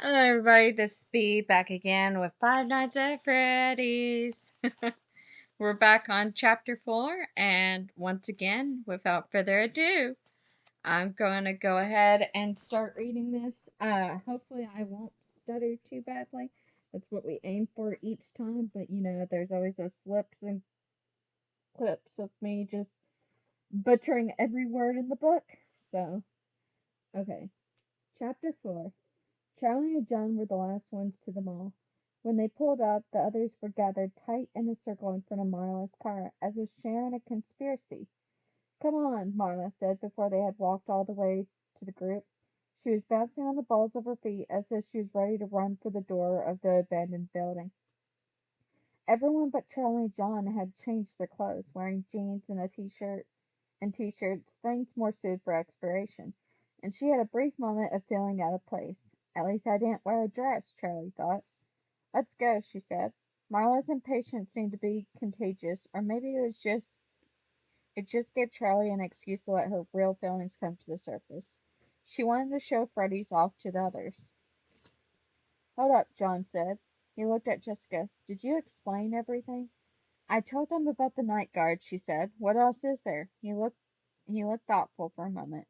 Hello, everybody. This is B back again with Five Nights at Freddy's. We're back on chapter 4, and once again, without further ado, I'm going to go ahead and start reading this. Hopefully, I won't stutter too badly. That's what we aim for each time, but there's always those slips and clips of me just butchering every word in the book. So, okay. Chapter 4. Charlie and John were the last ones to the mall. When they pulled up, the others were gathered tight in a circle in front of Marla's car, as if sharing a conspiracy. Come on, Marla said before they had walked all the way to the group. She was bouncing on the balls of her feet as if she was ready to run for the door of the abandoned building. Everyone but Charlie and John had changed their clothes, wearing jeans and a t-shirts, things more suited for exploration, and she had a brief moment of feeling out of place. At least I didn't wear a dress, Charlie thought. Let's go, she said. Marla's impatience seemed to be contagious, or maybe it just gave Charlie an excuse to let her real feelings come to the surface. She wanted to show Freddy's off to the others. Hold up, John said. He looked at Jessica. Did you explain everything? I told them about the night guard, she said. What else is there? He looked thoughtful for a moment.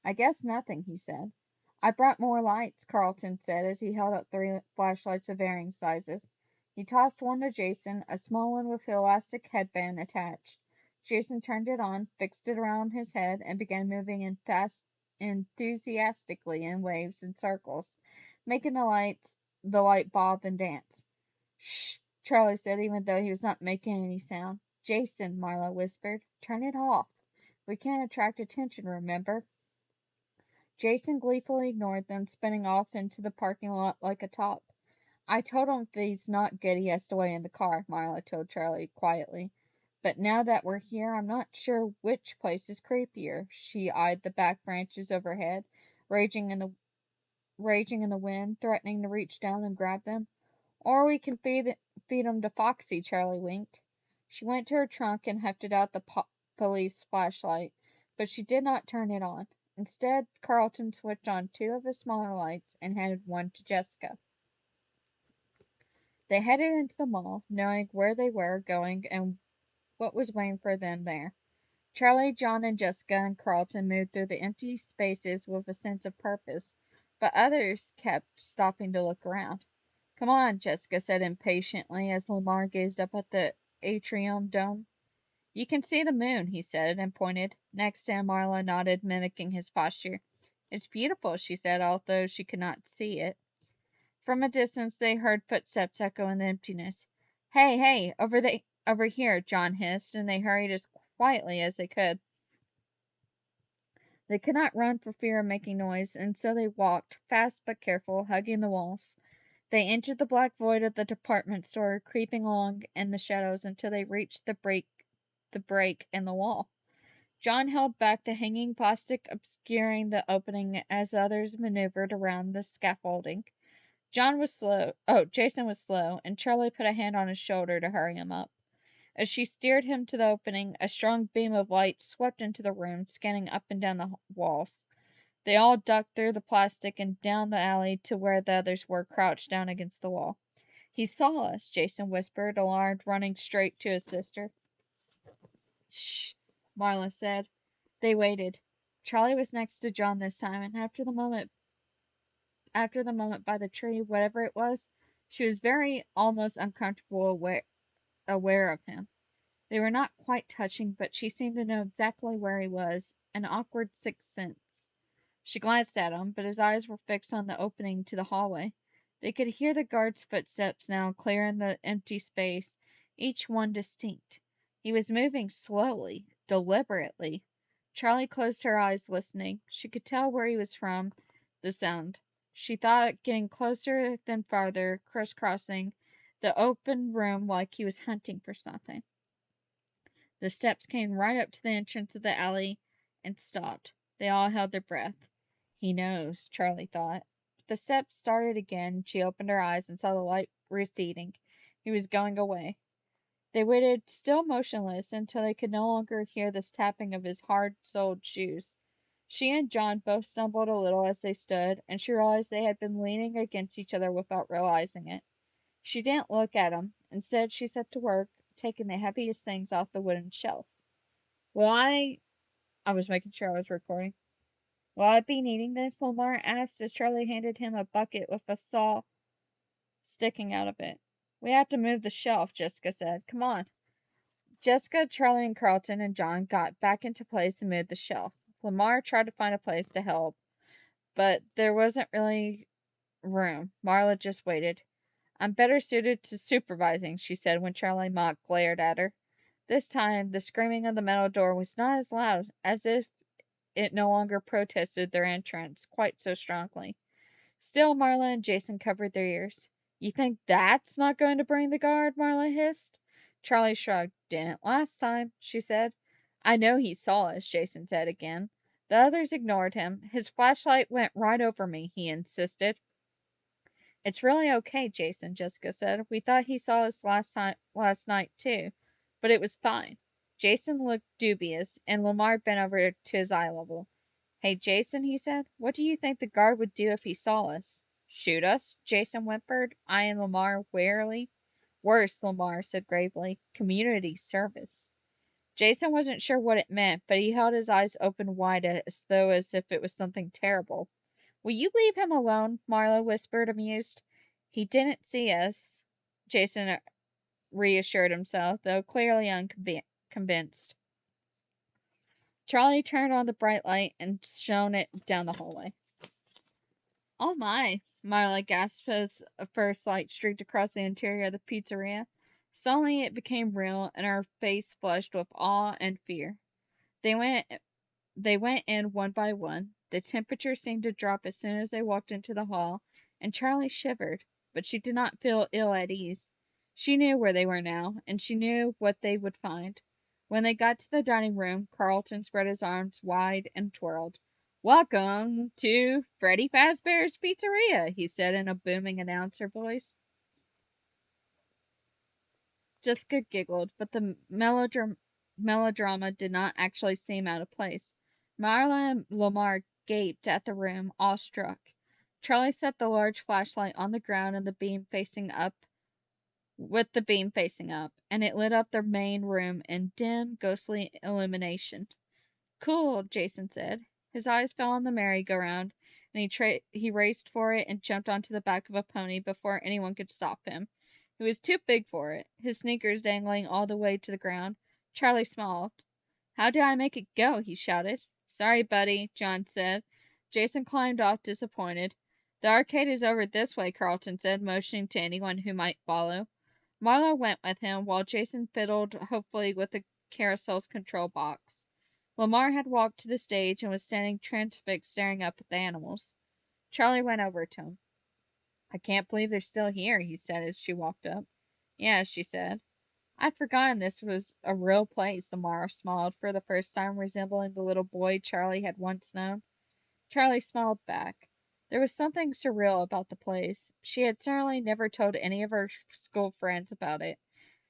I guess nothing, he said. I brought more lights, Carlton said as he held up 3 flashlights of varying sizes. He tossed one to Jason, a small one with an elastic headband attached. Jason turned it on, fixed it around his head, and began moving enthusiastically in waves and circles, making the light bob and dance. Shh, Charlie said, even though he was not making any sound. Jason, Marla whispered, turn it off. We can't attract attention, remember? Jason gleefully ignored them, spinning off into the parking lot like a top. I told him if he's not good, he has to wait in the car, Marla told Charlie quietly. But now that we're here, I'm not sure which place is creepier. She eyed the back branches overhead, raging in the raging in the wind, threatening to reach down and grab them. Or we can feed 'em to Foxy, Charlie winked. She went to her trunk and hefted out the police flashlight, but she did not turn it on. Instead, Carlton switched on 2 of the smaller lights and handed one to Jessica. They headed into the mall, knowing where they were going and what was waiting for them there. Charlie, John, and Jessica and Carlton moved through the empty spaces with a sense of purpose, but others kept stopping to look around. Come on, Jessica said impatiently as Lamar gazed up at the atrium dome. You can see the moon, he said, and pointed. Next to him, Marla nodded, mimicking his posture. It's beautiful, she said, although she could not see it. From a distance, they heard footsteps echo in the emptiness. Hey, hey, over here, John hissed, and they hurried as quietly as they could. They could not run for fear of making noise, and so they walked, fast but careful, hugging the walls. They entered the black void of the department store, creeping along in the shadows until they reached the break in the wall. John held back the hanging plastic obscuring the opening as others maneuvered around the scaffolding. Jason was slow, and Charlie put a hand on his shoulder to hurry him up. As she steered him to the opening, a strong beam of light swept into the room, scanning up and down the walls. They all ducked through the plastic and down the alley to where the others were crouched down against the wall. He saw us, Jason whispered, alarmed, running straight to his sister. Shh, Marla said. They waited. Charlie was next to John this time, and after the moment by the tree, whatever it was, she was very almost uncomfortable aware of him. They were not quite touching, but she seemed to know exactly where he was, an awkward sixth sense. She glanced at him, but his eyes were fixed on the opening to the hallway. They could hear the guard's footsteps now clearing the empty space, each one distinct. He was moving slowly, deliberately. Charlie closed her eyes, listening. She could tell where he was from, the sound. She thought getting closer, then farther, crisscrossing the open room like he was hunting for something. The steps came right up to the entrance of the alley and stopped. They all held their breath. He knows, Charlie thought. But the steps started again, and she opened her eyes and saw the light receding. He was going away. They waited, still motionless, until they could no longer hear the tapping of his hard-soled shoes. She and John both stumbled a little as they stood, and she realized they had been leaning against each other without realizing it. She didn't look at him. Instead, she set to work, taking the heaviest things off the wooden shelf. Will I was making sure I was recording. Will I be needing this? Lamar asked as Charlie handed him a bucket with a saw sticking out of it. We have to move the shelf, Jessica said. Come on. Jessica, Charlie, and Carlton and John got back into place and moved the shelf. Lamar tried to find a place to help, but there wasn't really room. Marla just waited. I'm better suited to supervising, she said when Charlie Mock glared at her. This time, the screaming of the metal door was not as loud, as if it no longer protested their entrance quite so strongly. Still, Marla and Jason covered their ears. You think that's not going to bring the guard? Marla hissed. Charlie shrugged. Didn't last time, she said. I know he saw us, Jason said again. The others ignored him. His flashlight went right over me, he insisted. It's really okay, Jason, Jessica said. We thought he saw us last night too, but it was fine. Jason looked dubious, and Lamar bent over to his eye level. Hey, Jason, he said, what do you think the guard would do if he saw us? Shoot us? Jason whimpered, eyeing Lamar warily. Worse, Lamar said gravely. Community service. Jason wasn't sure what it meant, but he held his eyes open wide as if it was something terrible. Will you leave him alone? Marla whispered, amused. He didn't see us, Jason reassured himself, though clearly unconvinced. Charlie turned on the bright light and shone it down the hallway. Oh my, Marla gasped as a first light streaked across the interior of the pizzeria. Suddenly it became real, and her face flushed with awe and fear. They went They went in one by one. The temperature seemed to drop as soon as they walked into the hall, and Charlie shivered, but she did not feel ill at ease. She knew where they were now, and she knew what they would find. When they got to the dining room, Carlton spread his arms wide and twirled. Welcome to Freddy Fazbear's Pizzeria, he said in a booming announcer voice. Jessica giggled, but the melodrama did not actually seem out of place. Marla and Lamar gaped at the room, awestruck. Charlie set the large flashlight on the ground and the beam facing up and it lit up their main room in dim, ghostly illumination. Cool, Jason said. His eyes fell on the merry-go-round, and he raced for it and jumped onto the back of a pony before anyone could stop him. He was too big for it, his sneakers dangling all the way to the ground. Charlie smiled. How do I make it go? He shouted. Sorry, buddy, John said. Jason climbed off, disappointed. The arcade is over this way, Carlton said, motioning to anyone who might follow. Marla went with him, while Jason fiddled hopefully with the carousel's control box. Lamar had walked to the stage and was standing transfixed staring up at the animals. Charlie went over to him. I can't believe they're still here, he said as she walked up. Yeah, she said. I'd forgotten this was a real place, Lamar smiled, for the first time resembling the little boy Charlie had once known. Charlie smiled back. There was something surreal about the place. She had certainly never told any of her school friends about it.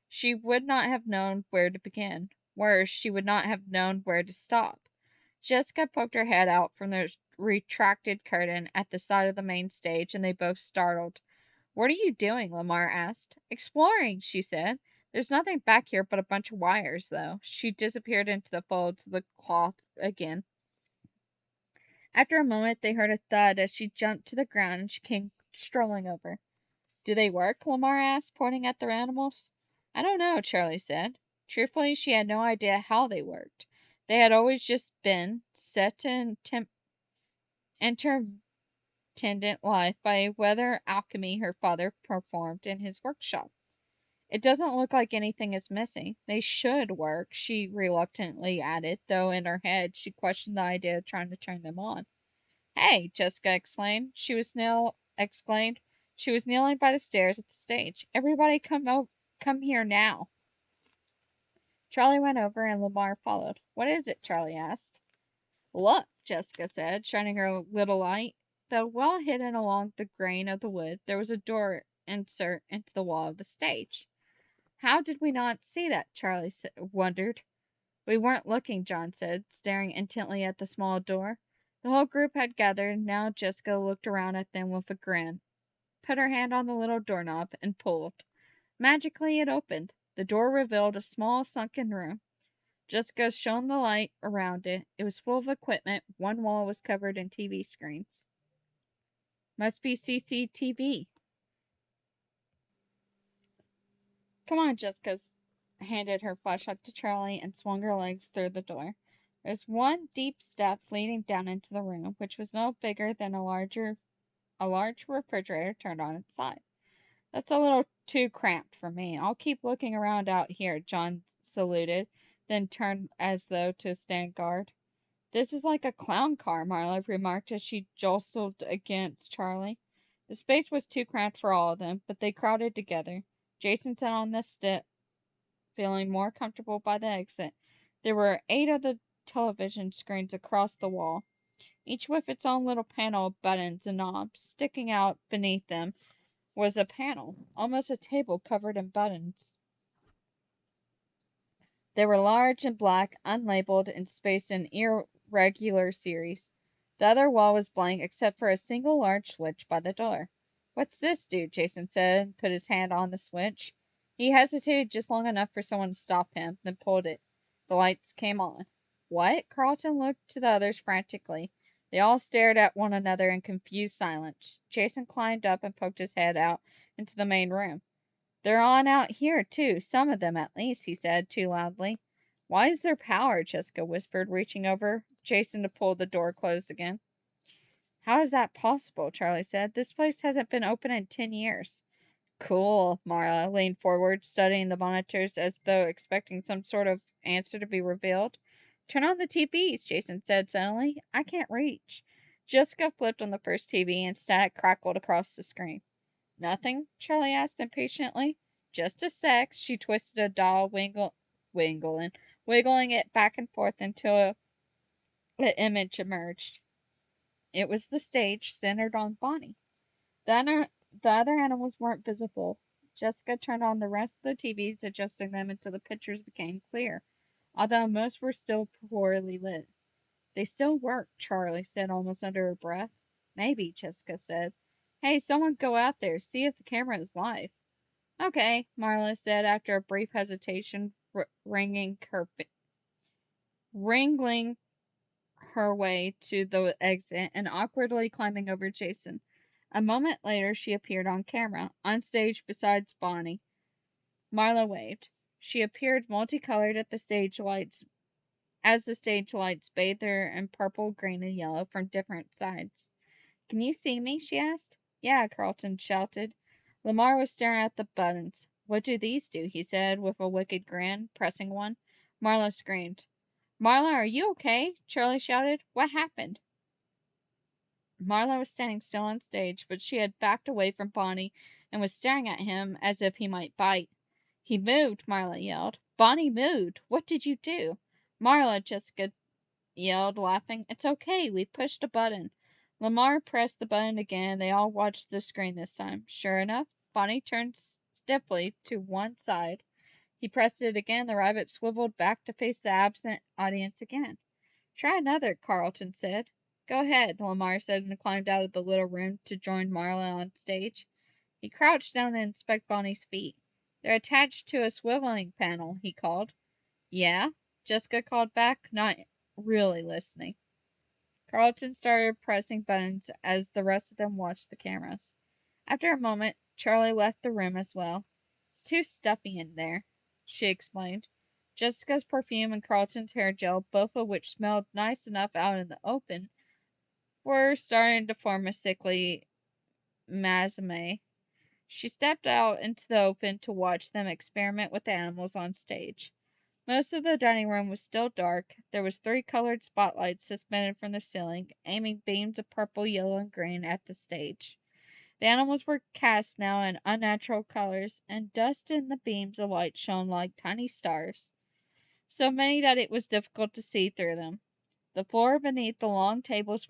She would not have known where to begin. Worse, she would not have known where to stop. Jessica poked her head out from the retracted curtain at the side of the main stage, and they both startled. What are you doing? Lamar asked. Exploring, she said. There's nothing back here but a bunch of wires, though. She disappeared into the folds of the cloth again. After a moment, they heard a thud as she jumped to the ground and she came strolling over. Do they work? Lamar asked, pointing at their animals. I don't know, Charlie said. Truthfully, she had no idea how they worked. They had always just been set to intermittent life by weather alchemy her father performed in his workshop. It doesn't look like anything is missing. They should work, she reluctantly added, though in her head she questioned the idea of trying to turn them on. Hey, Jessica exclaimed. She was kneeling by the stairs at the stage. Everybody come here now. Charlie went over and Lamar followed. What is it? Charlie asked. Look, Jessica said, shining her little light. Though well hidden along the grain of the wood, there was a door insert into the wall of the stage. How did we not see that? Charlie wondered. We weren't looking, John said, staring intently at the small door. The whole group had gathered, and now Jessica looked around at them with a grin, put her hand on the little doorknob, and pulled. Magically, it opened. The door revealed a small, sunken room. Jessica shone the light around it. It was full of equipment. One wall was covered in TV screens. Must be CCTV. Come on, Jessica handed her flashlight to Charlie and swung her legs through the door. There's one deep steps leading down into the room, which was no bigger than a large refrigerator turned on its side. That's a little too cramped for me. I'll keep looking around out here, John saluted, then turned as though to stand guard. This is like a clown car, Marla remarked as she jostled against Charlie. The space was too cramped for all of them, but they crowded together. Jason sat on the step, feeling more comfortable by the exit. There were 8 of the television screens across the wall, each with its own little panel of buttons and knobs. Sticking out beneath them was a panel, almost a table covered in buttons. They were large and black, unlabeled, and spaced in irregular series. The other wall was blank except for a single large switch by the door. What's this do? Jason said and put his hand on the switch. He hesitated just long enough for someone to stop him, then pulled it. The lights came on. What? Carlton looked to the others frantically. They all stared at one another in confused silence. Jason climbed up and poked his head out into the main room. They're on out here, too, some of them at least, he said, too loudly. Why is there power? Jessica whispered, reaching over Jason to pull the door closed again. How is that possible? Charlie said. This place hasn't been open in 10 years. Cool. Mara leaned forward, studying the monitors as though expecting some sort of answer to be revealed. Turn on the TVs, Jason said suddenly. I can't reach. Jessica flipped on the first TV and static crackled across the screen. Nothing? Charlie asked impatiently. Just a sec. She twisted a doll, wiggling it back and forth until an image emerged. It was the stage, centered on Bonnie. The other animals weren't visible. Jessica turned on the rest of the TVs, adjusting them until the pictures became clear, although most were still poorly lit. They still work, Charlie said almost under her breath. Maybe, Jessica said. Hey, someone go out there, see if the camera is live. Okay, Marla said after a brief hesitation, wrangling her way to the exit and awkwardly climbing over Jason. A moment later, she appeared on camera, on stage beside Bonnie. Marla waved. She appeared multicolored at the stage lights as the stage lights bathed her in purple, green, and yellow from different sides. Can you see me? She asked. Yeah, Carlton shouted. Lamar was staring at the buttons. What do these do? He said with a wicked grin, pressing one. Marla screamed. Marla, are you okay? Charlie shouted. What happened? Marla was standing still on stage, but she had backed away from Bonnie and was staring at him as if he might bite. He moved, Marla yelled. Bonnie moved. What did you do? Marla, Jessica yelled, laughing. It's okay. We pushed a button. Lamar pressed the button again, and they all watched the screen this time. Sure enough, Bonnie turned stiffly to one side. He pressed it again. The rabbit swiveled back to face the absent audience again. Try another, Carlton said. Go ahead, Lamar said, and climbed out of the little room to join Marla on stage. He crouched down to inspect Bonnie's feet. They're attached to a swiveling panel, he called. Yeah? Jessica called back, not really listening. Carlton started pressing buttons as the rest of them watched the cameras. After a moment, Charlie left the room as well. It's too stuffy in there, she explained. Jessica's perfume and Carlton's hair gel, both of which smelled nice enough out in the open, were starting to form a sickly miasma. She stepped out into the open to watch them experiment with the animals on stage. Most of the dining room was still dark. There was 3 colored spotlights suspended from the ceiling, aiming beams of purple, yellow, and green at the stage. The animals were cast now in unnatural colors, and dust in the beams of light shone like tiny stars, so many that it was difficult to see through them. The floor beneath the long tables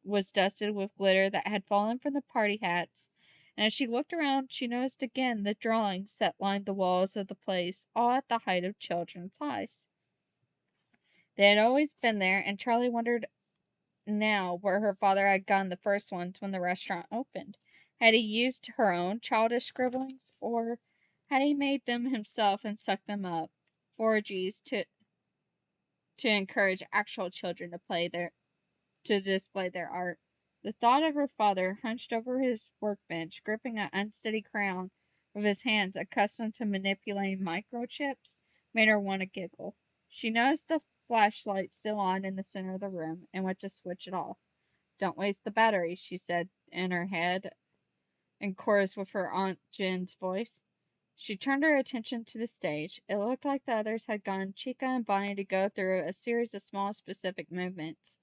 was dusted with glitter that had fallen from the party hats, and as she looked around she noticed again the drawings that lined the walls of the place, all at the height of children's eyes. They had always been there, and Charlie wondered now where her father had gone the first ones when the restaurant opened. Had he used her own childish scribblings, or had he made them himself and sucked them up, orgies to encourage actual children to display their art? The thought of her father, hunched over his workbench, gripping an unsteady crown with his hands accustomed to manipulating microchips, made her want to giggle. She noticed the flashlight still on in the center of the room and went to switch it off. "Don't waste the battery," she said in her head, in chorus with her Aunt Jen's voice. She turned her attention to the stage. It looked like the others had gotten Chica and Bonnie to go through a series of small specific movements.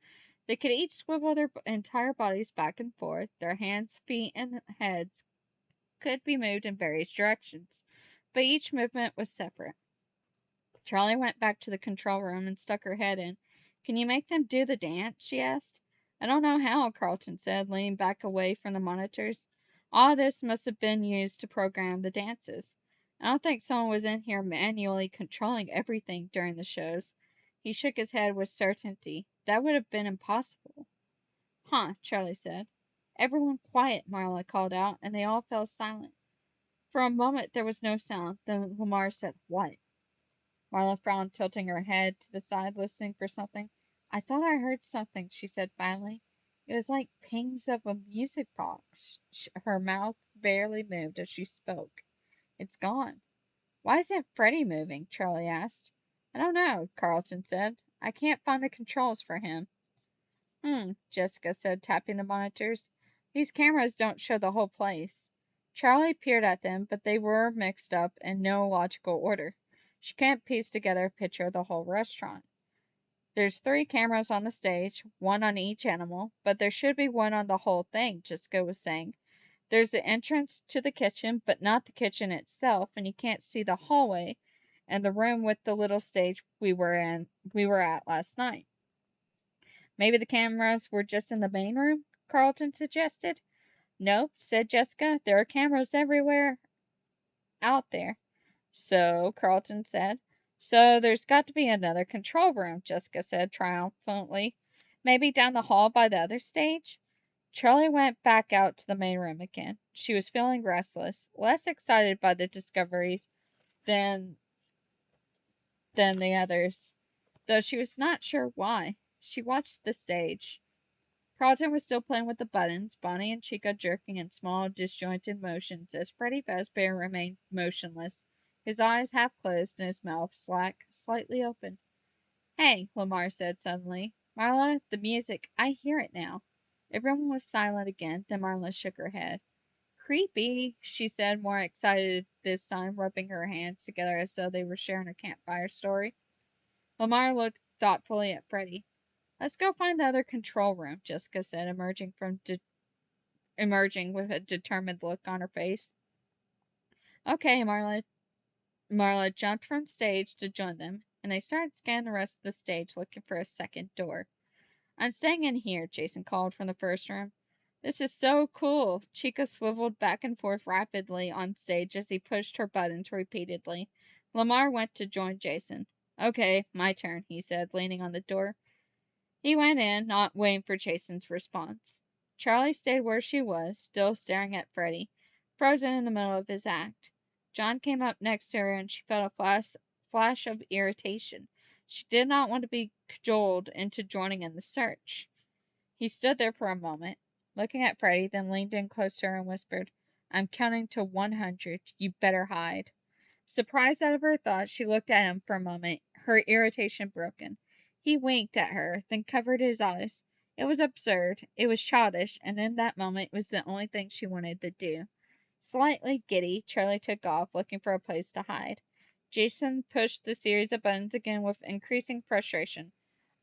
They could each swivel their entire bodies back and forth. Their hands, feet, and heads could be moved in various directions, but each movement was separate. Charlie went back to the control room and stuck her head in. "Can you make them do the dance?" she asked. "I don't know how," Carlton said, leaning back away from the monitors. "All this must have been used to program the dances. I don't think someone was in here manually controlling everything during the shows." He shook his head with certainty. "That would have been impossible." "Huh," Charlie said. "Everyone quiet," Marla called out, and they all fell silent. For a moment there was no sound. Then Lamar said, "What?" Marla frowned, tilting her head to the side, listening for something. "I thought I heard something," she said finally. "It was like pings of a music box." Her mouth barely moved as she spoke. "It's gone." "Why isn't Freddy moving?" Charlie asked. "I don't know," Carlton said. "I can't find the controls for him." Jessica said, tapping the monitors. "These cameras don't show the whole place." Charlie peered at them, but they were mixed up in no logical order. She can't piece together a picture of the whole restaurant. "There's 3 cameras on the stage, one on each animal, but there should be one on the whole thing," Jessica was saying. "There's the entrance to the kitchen, but not the kitchen itself, and you can't see the hallway and the room with the little stage we were at last night." "Maybe the cameras were just in the main room?" Carlton suggested. "Nope," said Jessica. "There are cameras everywhere out there." "So?" Carlton said. "So there's got to be another control room," Jessica said triumphantly. "Maybe down the hall by the other stage?" Charlie went back out to the main room again. She was feeling restless, less excited by the discoveries than the others, though she was not sure why. She watched the stage. Carlton was still playing with the buttons, Bonnie and Chica jerking in small, disjointed motions, as Freddie Fazbear remained motionless, his eyes half closed and his mouth slightly open. "Hey," Lamar said suddenly. "Marla, the music, I hear it now." Everyone was silent again, then Marla shook her head. "Creepy," she said, more excited this time, rubbing her hands together as though they were sharing a campfire story. Lamar looked thoughtfully at Freddie. "Let's go find the other control room," Jessica said, emerging with a determined look on her face. "Okay," Marla jumped from stage to join them, and they started scanning the rest of the stage, looking for a second door. "I'm staying in here," Jason called from the first room. "This is so cool." Chica swiveled back and forth rapidly on stage as he pushed her buttons repeatedly. Lamar went to join Jason. "Okay, my turn," he said, leaning on the door. He went in, not waiting for Jason's response. Charlie stayed where she was, still staring at Freddie, frozen in the middle of his act. John came up next to her and she felt a flash of irritation. She did not want to be cajoled into joining in the search. He stood there for a moment, looking at Freddie, then leaned in close to her and whispered, "I'm counting to 100. You better hide." Surprised out of her thoughts, she looked at him for a moment, her irritation broken. He winked at her, then covered his eyes. It was absurd, it was childish, and in that moment it was the only thing she wanted to do. Slightly giddy, Charlie took off, looking for a place to hide. Jason pushed the series of buttons again with increasing frustration.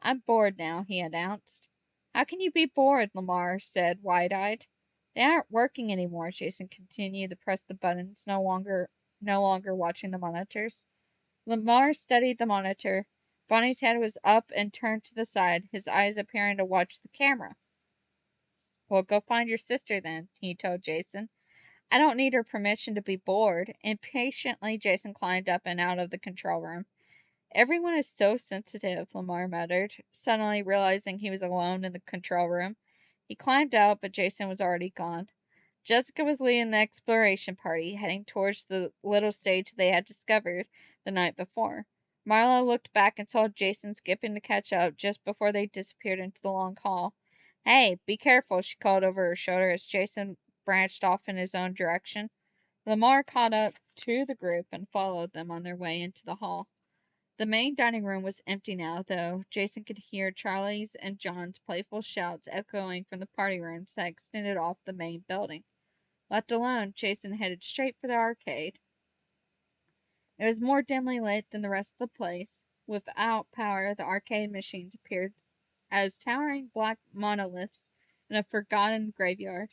"I'm bored now," he announced. "How can you be bored?" Lamar said, wide-eyed. "They aren't working anymore," Jason continued to press the buttons, no longer watching the monitors. Lamar studied the monitor. Bonnie's head was up and turned to the side, his eyes appearing to watch the camera. "Well, go find your sister then," he told Jason. "I don't need her permission to be bored." Impatiently, Jason climbed up and out of the control room. Everyone is so sensitive, Lamar muttered, suddenly realizing he was alone in the control room. He climbed out, but Jason was already gone. Jessica was leading the exploration party, heading towards the little stage they had discovered the night before. Marla looked back and saw Jason skipping to catch up just before they disappeared into the long hall. Hey, be careful, she called over her shoulder as Jason branched off in his own direction. Lamar caught up to the group and followed them on their way into the hall. The main dining room was empty now, though Jason could hear Charlie's and John's playful shouts echoing from the party rooms that extended off the main building. Left alone, Jason headed straight for the arcade. It was more dimly lit than the rest of the place. Without power, the arcade machines appeared as towering black monoliths in a forgotten graveyard.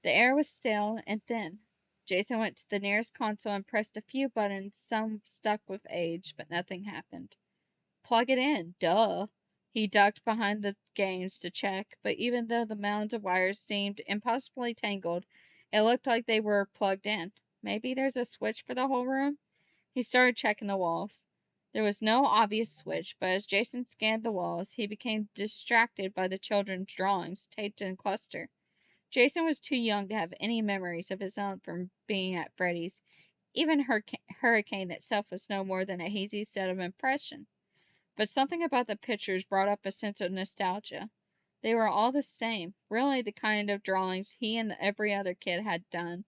The air was stale and thin. Jason went to the nearest console and pressed a few buttons, some stuck with age, but nothing happened. Plug it in, duh. He ducked behind the games to check, but even though the mounds of wires seemed impossibly tangled, it looked like they were plugged in. Maybe there's a switch for the whole room? He started checking the walls. There was no obvious switch, but as Jason scanned the walls, he became distracted by the children's drawings taped in cluster. Jason was too young to have any memories of his own from being at Freddy's. Even Hurricane itself was no more than a hazy set of impression. But something about the pictures brought up a sense of nostalgia. They were all the same, really the kind of drawings he and every other kid had done.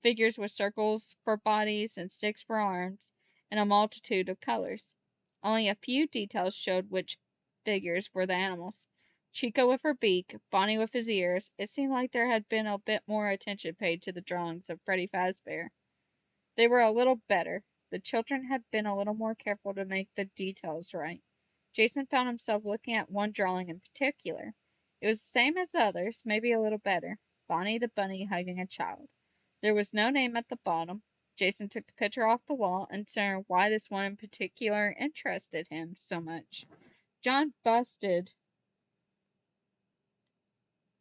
Figures with circles for bodies and sticks for arms, and a multitude of colors. Only a few details showed which figures were the animals. Chica with her beak, Bonnie with his ears. It seemed like there had been a bit more attention paid to the drawings of Freddy Fazbear. They were a little better. The children had been a little more careful to make the details right. Jason found himself looking at one drawing in particular. It was the same as the others, maybe a little better. Bonnie the bunny hugging a child. There was no name at the bottom. Jason took the picture off the wall and considered why this one in particular interested him so much. John bursted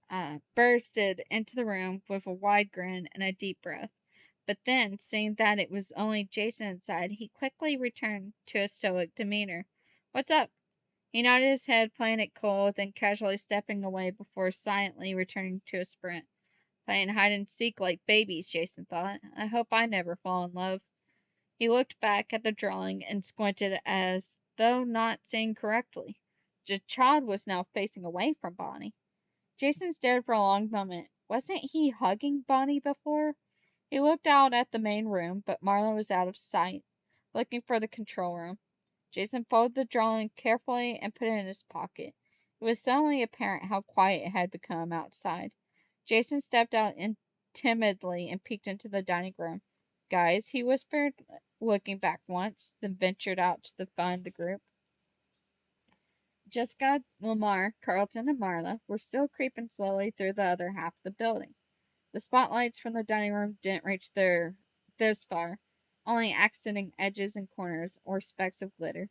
into the room with a wide grin and a deep breath. But then, seeing that it was only Jason inside, he quickly returned to a stoic demeanor. What's up? He nodded his head, playing it cool, then casually stepping away before silently returning to a sprint. Playing hide and seek like babies, Jason thought. I hope I never fall in love. He looked back at the drawing and squinted as though not seeing correctly. The child was now facing away from Bonnie. Jason stared for a long moment. Wasn't he hugging Bonnie before? He looked out at the main room, but Marla was out of sight, looking for the control room. Jason folded the drawing carefully and put it in his pocket. It was suddenly apparent how quiet it had become outside. Jason stepped out timidly and peeked into the dining room. Guys, he whispered, looking back once, then ventured out to find the group. Jessica, Lamar, Carlton, and Marla were still creeping slowly through the other half of the building. The spotlights from the dining room didn't reach this far, only accenting edges and corners or specks of glitter.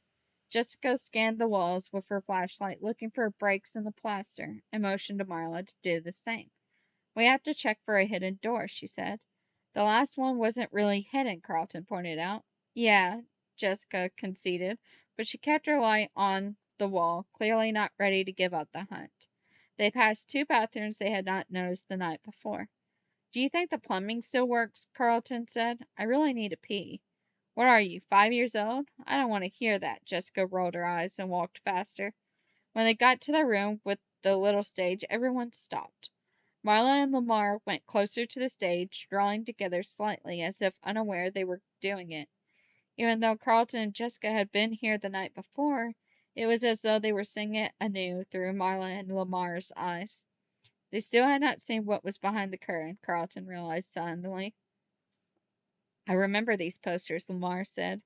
Jessica scanned the walls with her flashlight, looking for breaks in the plaster, and motioned to Marla to do the same. We have to check for a hidden door, she said. The last one wasn't really hidden, Carlton pointed out. Yeah, Jessica conceded, but she kept her light on the wall, clearly not ready to give up the hunt. They passed two bathrooms they had not noticed the night before. Do you think the plumbing still works? Carlton said. I really need a pee. What are you, 5 years old? I don't want to hear that. Jessica rolled her eyes and walked faster. When they got to the room with the little stage, everyone stopped. Marla and Lamar went closer to the stage, drawing together slightly as if unaware they were doing it. Even though Carlton and Jessica had been here the night before, it was as though they were seeing it anew through Marla and Lamar's eyes. They still had not seen what was behind the curtain, Carlton realized suddenly. I remember these posters, Lamar said.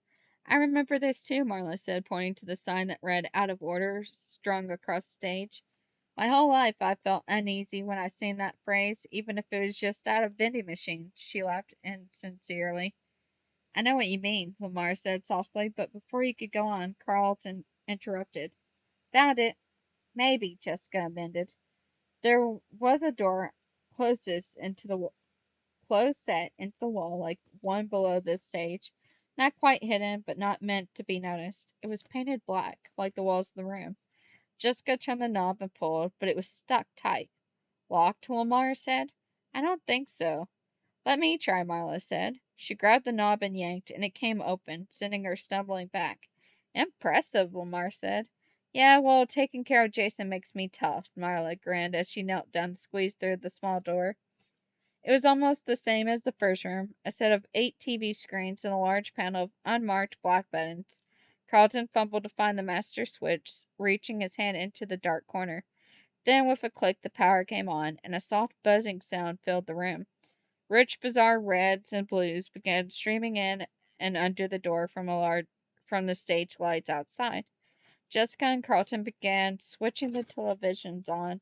I remember this too, Marla said, pointing to the sign that read out of order strung across the stage. My whole life I felt uneasy when I seen that phrase, even if it was just out of vending machine. She laughed insincerely. I know what you mean, Lamar said softly, but before he could go on, Carlton interrupted. Found it. Maybe, Jessica amended. There was a door closest into the close set into the wall, like one below the stage. Not quite hidden, but not meant to be noticed. It was painted black, like the walls of the room. Jessica turned the knob and pulled, but it was stuck tight. Locked, Lamar said. I don't think so. Let me try, Marla said. She grabbed the knob and yanked, and it came open, sending her stumbling back. Impressive, Lamar said. Yeah, well, taking care of Jason makes me tough, Marla grinned as she knelt down and squeezed through the small door. It was almost the same as the first room, a set of 8 TV screens and a large panel of unmarked black buttons. Carlton fumbled to find the master switch, reaching his hand into the dark corner. Then, with a click, the power came on, and a soft buzzing sound filled the room. Rich, bizarre reds and blues began streaming in and under the door from the stage lights outside. Jessica and Carlton began switching the televisions on.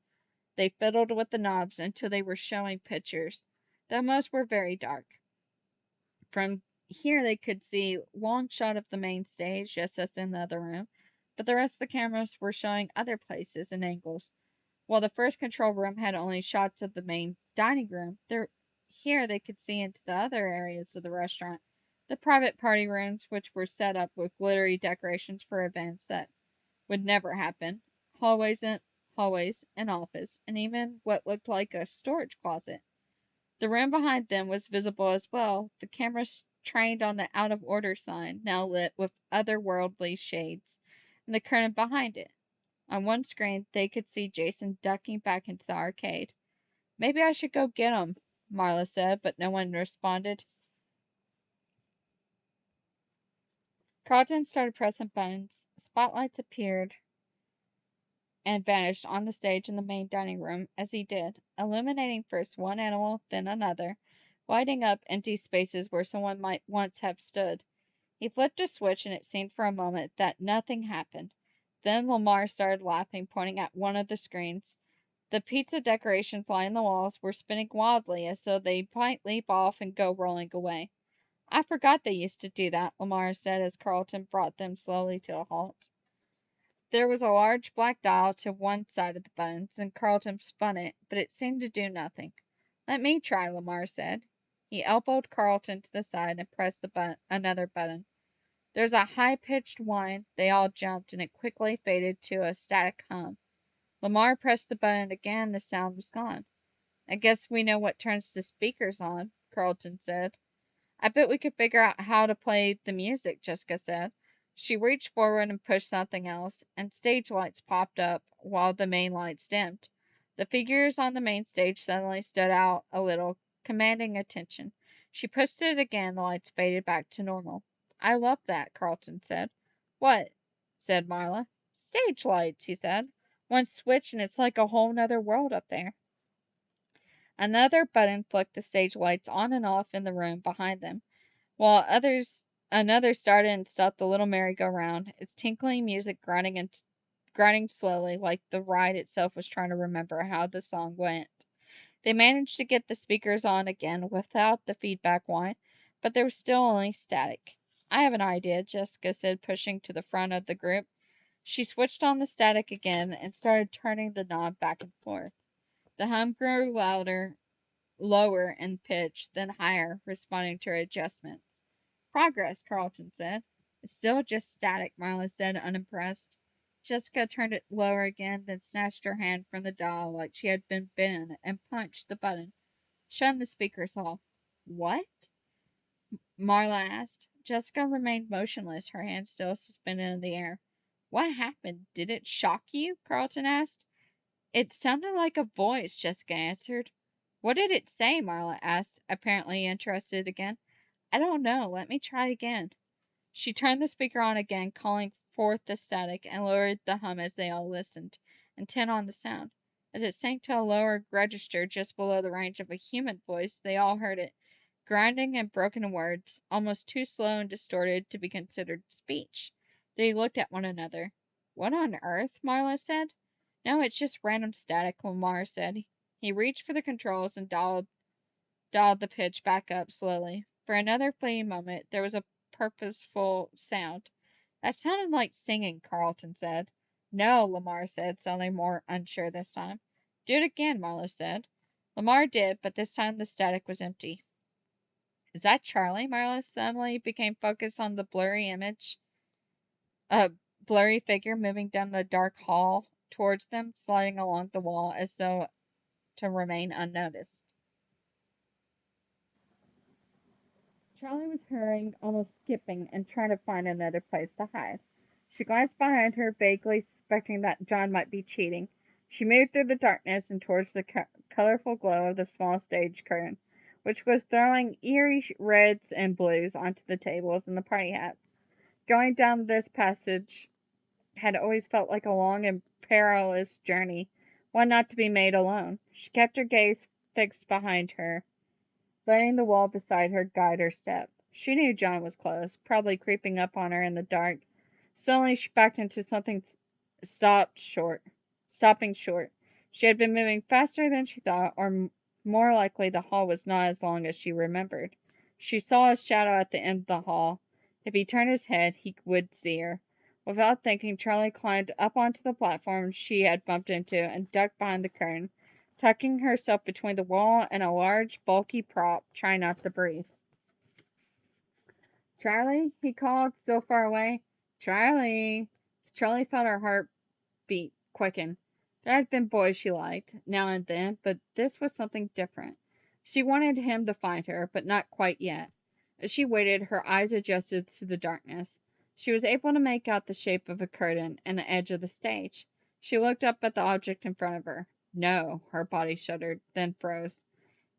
They fiddled with the knobs until they were showing pictures, though most were very dark. From here they could see long shot of the main stage, just as in the other room, but the rest of the cameras were showing other places and angles. While the first control room had only shots of the main dining room, here they could see into the other areas of the restaurant, the private party rooms, which were set up with glittery decorations for events that would never happen, hallways and office, and even what looked like a storage closet. The room behind them was visible as well, the cameras trained on the out of order sign, now lit with otherworldly shades, and the curtain behind it. On one screen, they could see Jason ducking back into the arcade. Maybe I should go get him, Marla said, but no one responded. Carlton started pressing buttons. Spotlights appeared and vanished on the stage in the main dining room as he did, illuminating first one animal, then another, lighting up empty spaces where someone might once have stood. He flipped a switch, and it seemed for a moment that nothing happened. Then Lamar started laughing, pointing at one of the screens. The pizza decorations lining the walls were spinning wildly as though they might leap off and go rolling away. I forgot they used to do that, Lamar said as Carlton brought them slowly to a halt. There was a large black dial to one side of the buttons, and Carlton spun it, but it seemed to do nothing. Let me try, Lamar said. He elbowed Carlton to the side and pressed another button. There was a high pitched whine. They all jumped, and it quickly faded to a static hum. Lamar pressed the button again. The sound was gone. I guess we know what turns the speakers on, Carlton said. I bet we could figure out how to play the music, Jessica said. She reached forward and pushed something else, and stage lights popped up while the main lights dimmed. The figures on the main stage suddenly stood out a little, commanding attention. She pushed it again, the lights faded back to normal. I love that, Carlton said. What? Said Marla. Stage lights, he said. One switch and it's like a whole nother world up there. Another button flicked the stage lights on and off in the room behind them, while another started and stopped the little merry-go-round, its tinkling music grinding slowly, like the ride itself was trying to remember how the song went. They managed to get the speakers on again without the feedback whine, but there was still only static. I have an idea, Jessica said, pushing to the front of the group. She switched on the static again and started turning the knob back and forth. The hum grew lower in pitch, then higher, responding to her adjustments. Progress, Carlton said. It's still just static, Marla said, unimpressed. Jessica turned it lower again, then snatched her hand from the dial like she had been bitten and punched the button, shutting the speakers off. What? Marla asked. Jessica remained motionless, her hand still suspended in the air. What happened? Did it shock you? Carlton asked. It sounded like a voice, Jessica answered. What did it say? Marla asked, apparently interested again. I don't know. Let me try again. She turned the speaker on again, calling forth the static, and lowered the hum as they all listened, intent on the sound. As it sank to a lower register just below the range of a human voice, they all heard it, grinding and broken words, almost too slow and distorted to be considered speech. They looked at one another. What on earth? Marla said. No, it's just random static, Lamar said. He reached for the controls and dialed the pitch back up slowly. For another fleeting moment, there was a purposeful sound. That sounded like singing, Carlton said. No, Lamar said, suddenly more unsure this time. Do it again, Marla said. Lamar did, but this time the static was empty. Is that Charlie? Marla suddenly became focused on the a blurry figure moving down the dark hall towards them, sliding along the wall as though to remain unnoticed. Charlie was hurrying, almost skipping, and trying to find another place to hide. She glanced behind her, vaguely suspecting that John might be cheating. She moved through the darkness and towards the colorful glow of the small stage curtain, which was throwing eerie reds and blues onto the tables and the party hats. Going down this passage had always felt like a long and perilous journey, one not to be made alone. She kept her gaze fixed behind her, letting the wall beside her guide her step. She knew John was close, probably creeping up on her in the dark. Suddenly she backed into something stopped short, stopping short. She had been moving faster than she thought, or more likely the hall was not as long as she remembered. She saw a shadow at the end of the hall. If he turned his head, he would see her. Without thinking, Charlie climbed up onto the platform she had bumped into and ducked behind the curtain, tucking herself between the wall and a large, bulky prop, trying not to breathe. Charlie, he called, still far away. Charlie. Charlie felt her heart beat quicken. There had been boys she liked, now and then, but this was something different. She wanted him to find her, but not quite yet. As she waited, her eyes adjusted to the darkness. She was able to make out the shape of a curtain and the edge of the stage. She looked up at the object in front of her. No, her body shuddered, then froze.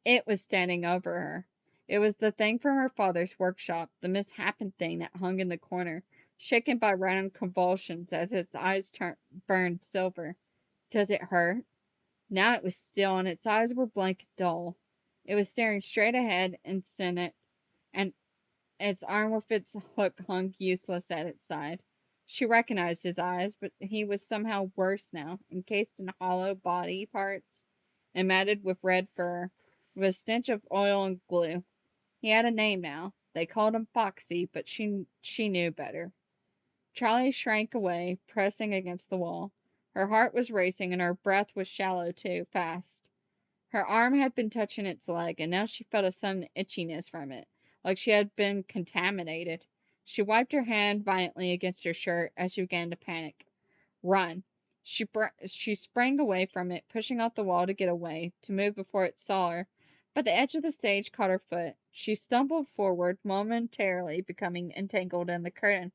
It was standing over her. It was the thing from her father's workshop, the misshapen thing that hung in the corner, shaken by random convulsions as its eyes burned silver. Does it hurt? Now it was still, and its eyes were blank and dull. It was staring straight ahead, and its arm with its hook hung useless at its side. She recognized his eyes, but he was somehow worse now, encased in hollow body parts and matted with red fur, with a stench of oil and glue. He had a name now. They called him Foxy, but she knew better. Charlie shrank away, pressing against the wall. Her heart was racing, and her breath was shallow too, fast. Her arm had been touching its leg, and now she felt a sudden itchiness from it, like she had been contaminated. She wiped her hand violently against her shirt as she began to panic. Run! She sprang away from it, pushing off the wall to get away, to move before it saw her, but the edge of the stage caught her foot. She stumbled forward, momentarily becoming entangled in the curtain.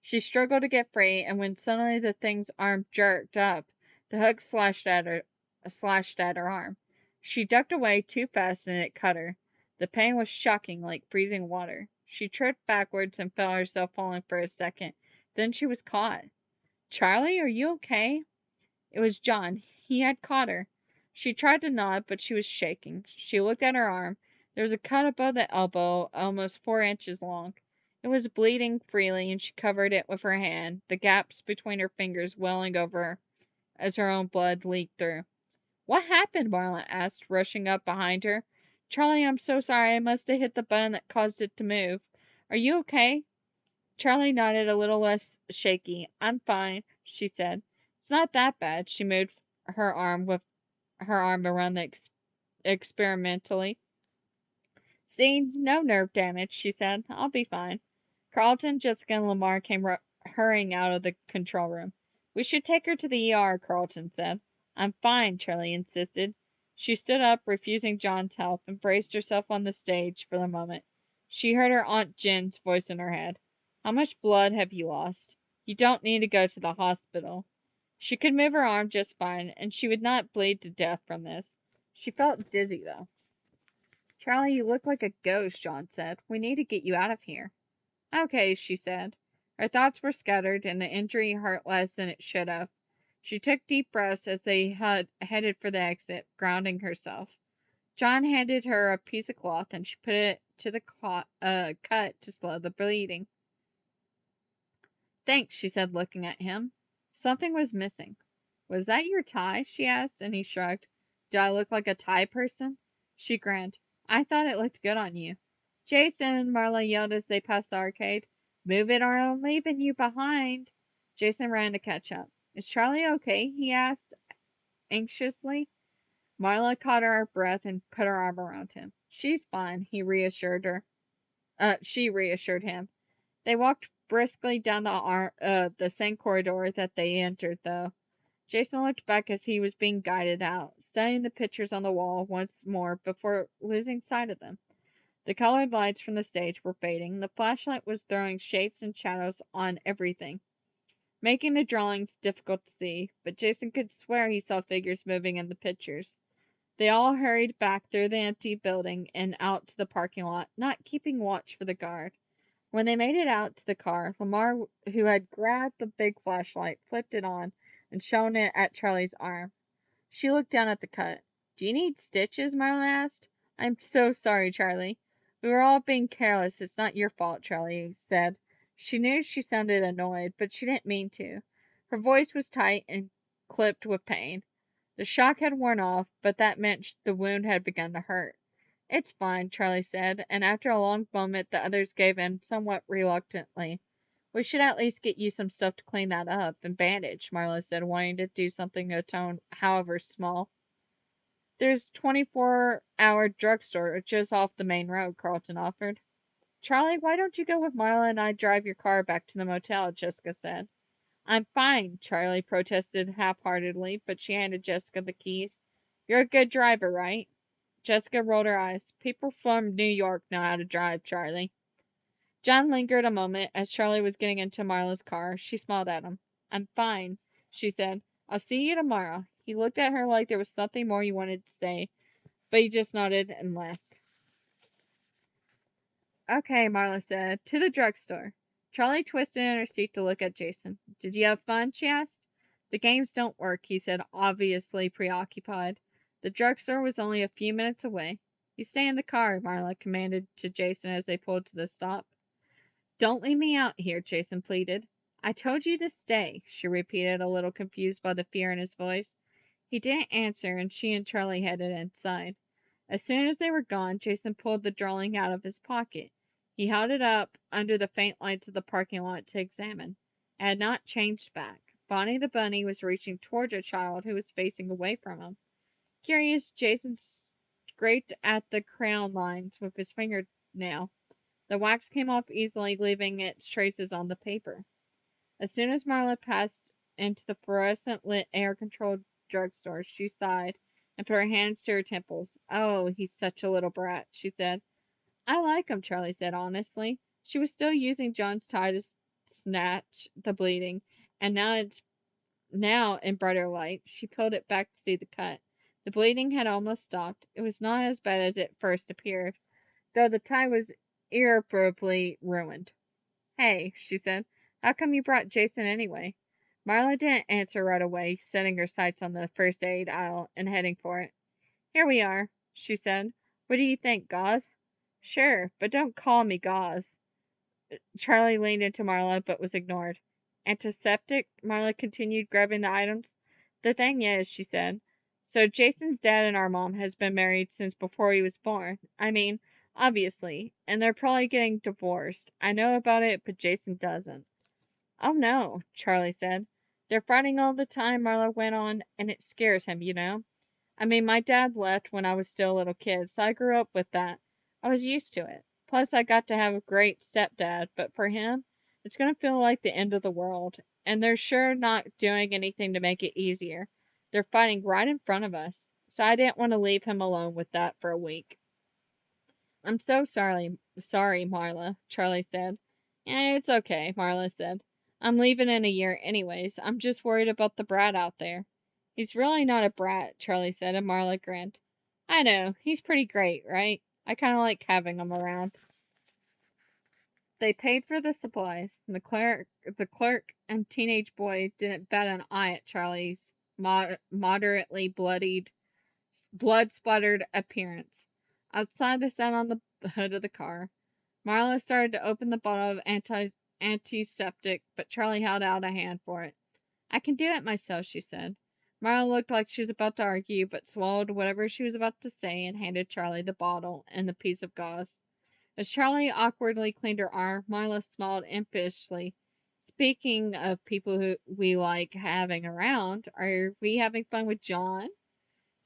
She struggled to get free, and when suddenly the thing's arm jerked up, the hook slashed at her arm. She ducked away too fast and it cut her. The pain was shocking, like freezing water. She tripped backwards and felt herself falling for a second. Then she was caught. Charlie, are you okay? It was John. He had caught her. She tried to nod, but she was shaking. She looked at her arm. There was a cut above the elbow, almost 4 inches long. It was bleeding freely, and she covered it with her hand, the gaps between her fingers welling over as her own blood leaked through. What happened? Marla asked, rushing up behind her. Charlie, I'm so sorry. I must have hit the button that caused it to move. Are you okay? Charlie nodded, a little less shaky. I'm fine, she said. It's not that bad. She moved her arm around the experimentally. See, no nerve damage, she said. I'll be fine. Carlton, Jessica, and Lamar came hurrying out of the control room. We should take her to the ER, Carlton said. I'm fine, Charlie insisted. She stood up, refusing John's help, and braced herself on the stage for the moment. She heard her Aunt Jen's voice in her head. How much blood have you lost? You don't need to go to the hospital. She could move her arm just fine, and she would not bleed to death from this. She felt dizzy, though. Charlie, you look like a ghost, John said. We need to get you out of here. Okay, she said. Her thoughts were scattered, and the injury hurt less than it should have. She took deep breaths as they headed for the exit, grounding herself. John handed her a piece of cloth, and she put it to the cut to slow the bleeding. Thanks, she said, looking at him. Something was missing. Was that your tie? She asked, and he shrugged. Do I look like a tie person? She grinned. I thought it looked good on you. Jason, Marla yelled as they passed the arcade. Move it or I'm leaving you behind. Jason ran to catch up. Is Charlie okay? He asked anxiously. Marla caught her breath and put her arm around him. She's fine, she reassured him. They walked briskly down the same corridor that they entered, though. Jason looked back as he was being guided out, studying the pictures on the wall once more before losing sight of them. The colored lights from the stage were fading. The flashlight was throwing shapes and shadows on everything, making the drawings difficult to see, but Jason could swear he saw figures moving in the pictures. They all hurried back through the empty building and out to the parking lot, not keeping watch for the guard. When they made it out to the car, Lamar, who had grabbed the big flashlight, flipped it on and shone it at Charlie's arm. She looked down at the cut. "Do you need stitches?" Marla asked. "I'm so sorry, Charlie." "We were all being careless. It's not your fault," Charlie said. She knew she sounded annoyed, but she didn't mean to. Her voice was tight and clipped with pain. The shock had worn off, but that meant the wound had begun to hurt. "It's fine," Charlie said, and after a long moment the others gave in somewhat reluctantly. "We should at least get you some stuff to clean that up, and bandage," Marla said, wanting to do something to atone, however small. "There's 24-hour drugstore just off the main road," Carlton offered. "Charlie, why don't you go with Marla and I drive your car back to the motel?" Jessica said. "I'm fine," Charlie protested half-heartedly, but she handed Jessica the keys. "You're a good driver, right?" Jessica rolled her eyes. "People from New York know how to drive, Charlie." John lingered a moment as Charlie was getting into Marla's car. She smiled at him. "I'm fine," she said. "I'll see you tomorrow." He looked at her like there was something more he wanted to say, but he just nodded and left. "Okay," Marla said. "To the drugstore." Charlie twisted in her seat to look at Jason. "Did you have fun?" she asked. "The games don't work," he said, obviously preoccupied. The drugstore was only a few minutes away. "You stay in the car," Marla commanded to Jason as they pulled to the stop. "Don't leave me out here," Jason pleaded. "I told you to stay," she repeated, a little confused by the fear in his voice. He didn't answer, and she and Charlie headed inside. As soon as they were gone, Jason pulled the drawing out of his pocket. He held it up under the faint lights of the parking lot to examine. It had not changed back. Bonnie the bunny was reaching towards a child who was facing away from him. Curious, Jason scraped at the crayon lines with his fingernail. The wax came off easily, leaving its traces on the paper. As soon as Marla passed into the fluorescent lit air controlled drugstore, she sighed and put her hands to her temples. "Oh, he's such a little brat," she said. "I like him," Charlie said honestly. She was still using John's tie to snatch the bleeding, and now in brighter light. She pulled it back to see the cut. The bleeding had almost stopped. It was not as bad as it first appeared, though the tie was irreparably ruined. "Hey," she said, "how come you brought Jason anyway?" Marla didn't answer right away, setting her sights on the first aid aisle and heading for it. "Here we are," she said. "What do you think, Gauze?" "Sure, but don't call me Gauze." Charlie leaned into Marla, but was ignored. "Antiseptic?" Marla continued, grabbing the items. "The thing is," she said, "so Jason's dad and our mom has been married since before he was born. I mean, obviously, and they're probably getting divorced. I know about it, but Jason doesn't." "Oh no," Charlie said. "They're fighting all the time," Marla went on, "and it scares him, you know. I mean, my dad left when I was still a little kid, so I grew up with that. I was used to it. Plus, I got to have a great stepdad, but for him, it's going to feel like the end of the world. And they're sure not doing anything to make it easier. They're fighting right in front of us. So I didn't want to leave him alone with that for a week." "I'm so sorry, Marla," Charlie said. It's okay," Marla said. "I'm leaving in a year anyways. I'm just worried about the brat out there." "He's really not a brat," Charlie said, and Marla grinned. "I know. He's pretty great, right? I kind of like having him around." They paid for the supplies, and the clerk and teenage boy didn't bat an eye at Charlie's moderately blood splattered appearance. Outside, they sat on the hood of the car. Marla started to open the bottle of antiseptic, but Charlie held out a hand for it. "I can do it myself," she said. Marla looked like she was about to argue, but swallowed whatever she was about to say and handed Charlie the bottle and the piece of gauze. As Charlie awkwardly cleaned her arm, Marla smiled impishly. "Speaking of people who we like having around, are we having fun with John?"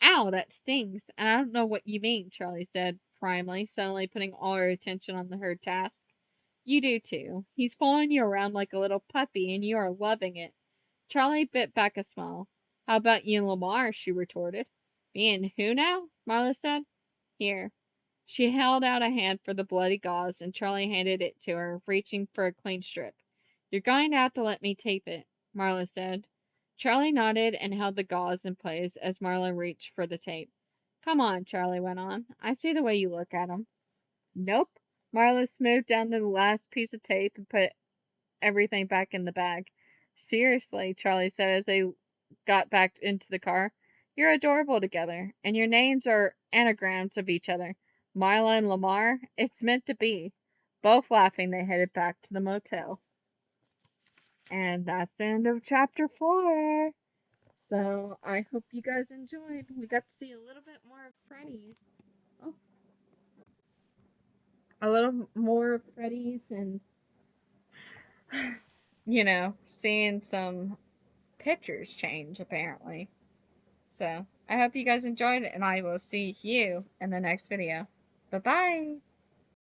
"Ow, that stings, and I don't know what you mean," Charlie said, primly, suddenly putting all her attention on her task. You do too. He's following you around like a little puppy, and you are loving it. Charlie bit back a smile. How about you and Lamar? She retorted. Me and who now? Marla said. Here. She held out a hand for the bloody gauze, and Charlie handed it to her, reaching for a clean strip. You're going to have to let me tape it, Marla said. Charlie nodded and held the gauze in place as Marla reached for the tape. Come on, Charlie went on. I see the way you look at 'em. Nope. Marla smoothed down the last piece of tape and put everything back in the bag. Seriously, Charlie said as they got back into the car. You're adorable together, and your names are anagrams of each other. Marla and Lamar, it's meant to be. Both laughing, they headed back to the motel. And that's the end of chapter 4. So I hope you guys enjoyed. We got to see a little bit more of Freddy's. Oh, a little more of Freddy's and, seeing some pictures change apparently. So I hope you guys enjoyed it, and I will see you in the next video. Bye bye.